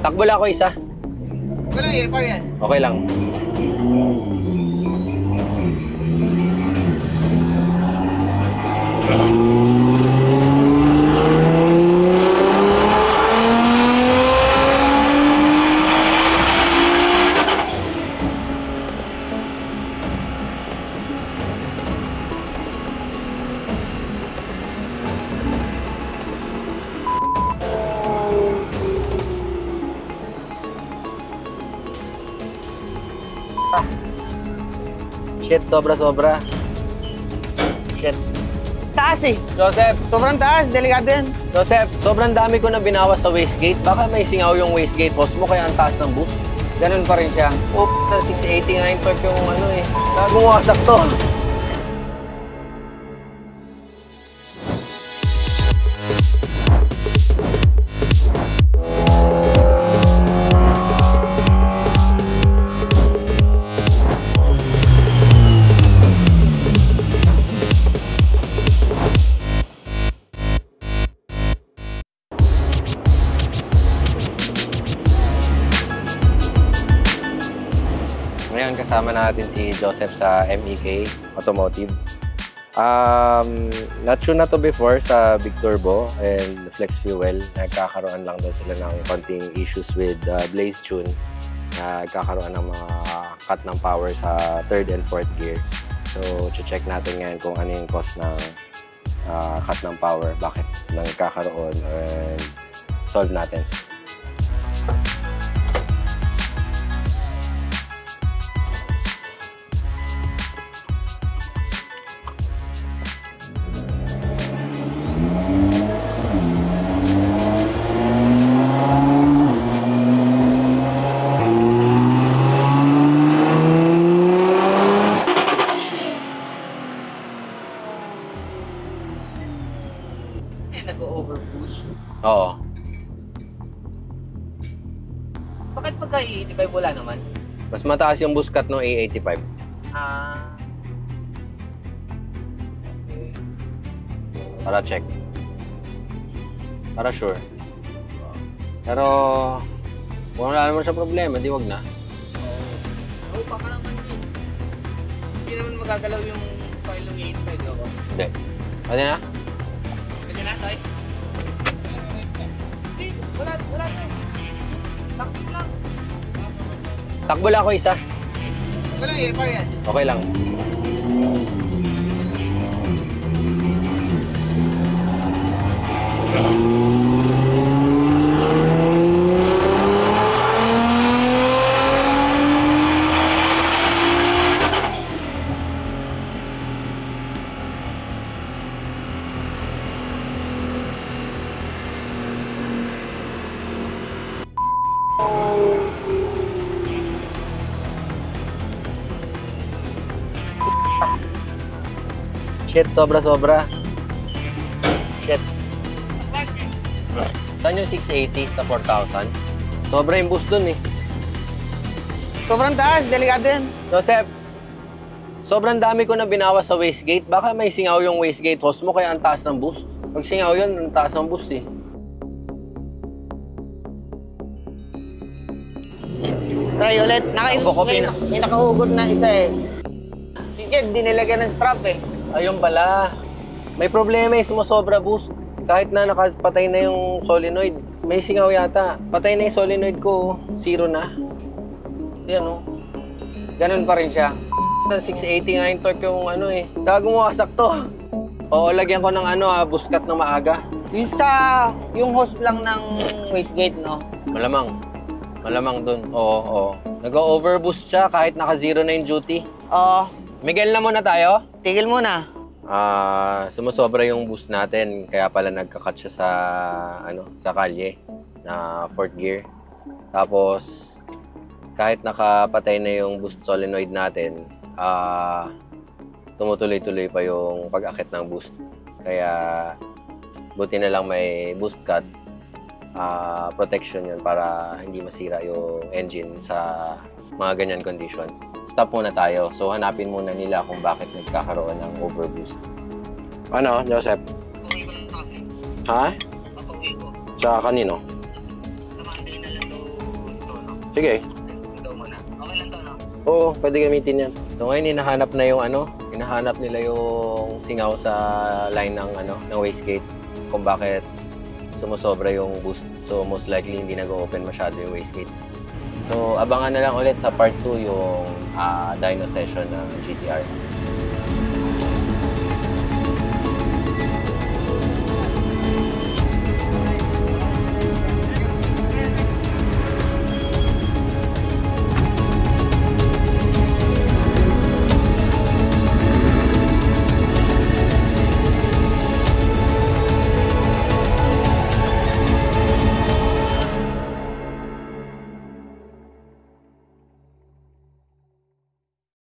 Takbo lang ako isa. Walang ipa yan. Okay lang. Shit, sobra-sobra. Shit. Taas eh. Joseph, Sobrang taas. Delikado yan. Joseph, sobrang dami ko na binawas sa wastegate. Baka may singaw yung wastegate hose mo kaya ang taas ng boost. Ganun pa rin siya. Oh, 680 nga yung torque yung ano eh. Nagumuwasak to. Ngayon kasama natin si Joseph sa MEK Automotive. Not sure na to before sa Big Turbo and Flex Fuel. Nagkakaroon lang daw sila ng konting issues with Blaze Tune. Nagkakaroon ng mga cut ng power sa 3rd and 4th gear. So, check natin ngayon kung ano yung cause ng cut ng power, bakit nagkakaroon, and solve natin. Nag-overpush. Oo. Bakit pagka i-85 wala naman? Mas mataas yung boost cut ng A85. Ah. Okay. Para check. Para sure. Pero kung wala naman siya problema, di wag na. Oo, baka naman din. Hindi naman magagalaw yung file ng 85 ako. Hindi. Pwede na? Pwede na, Toy? Hindi, wala na. Takbo lang. Takbo lang ako isa. Walang ipa yan. Okay lang. Shit, sobra-sobra. Shit. Saan yung 680 sa 4,000? Sobra yung boost dun eh. Sobrang taas. Delikado yan. Joseph, sobrang dami ko na binawas sa wastegate. Baka may singaw yung wastegate hose mo kaya ang taas ng boost. Pag singaw yun, ang taas ng boost eh. Try ulit. May nakahugot na isa eh. Si Jed, di nilagyan ng strap eh. Ayun pala. May problema eh, sumasobra boost. Kahit na nakapatay na yung solenoid. May singaw yata. Patay na yung solenoid ko. 0 na. Yan o. Ganun pa rin siya. 680 nga yung torque yung ano eh. Gagumuwasak to. Oo, lagyan ko ng boost cut ng maaga. Yung hose lang ng wastegate, no? Malamang. Malamang dun. Oo. Nag-overboost siya kahit naka-0 na yung duty. Oo. Miguel na muna tayo. Tigil muna. Sumusobra yung boost natin. Kaya pala nagka-cut siya sa kalye na 4th gear. Tapos, kahit nakapatay na yung boost solenoid natin, tumutuloy-tuloy pa yung pag-akit ng boost. Kaya, buti na lang may boost cut. Protection yun para hindi masira yung engine sa mga ganyan conditions. Stop muna tayo. So, hanapin muna nila kung bakit nagkakaroon ng overboost. Ano, Joseph? Pauwi ko lang kasi. Ha? Papauwi ko. Tsaka kanino? Sa Monday na lang daw Sige. Ikaw muna. Okay lang to, no? Oo, pwede gamitin yan. So ngayon hinahanap na yung hinahanap nila yung singaw sa line ng ng wastegate kung bakit sumusobra yung boost. So most likely hindi nag-open masyado yung wastegate. So abangan na lang ulit sa part 2 yung dyno session ng GTR.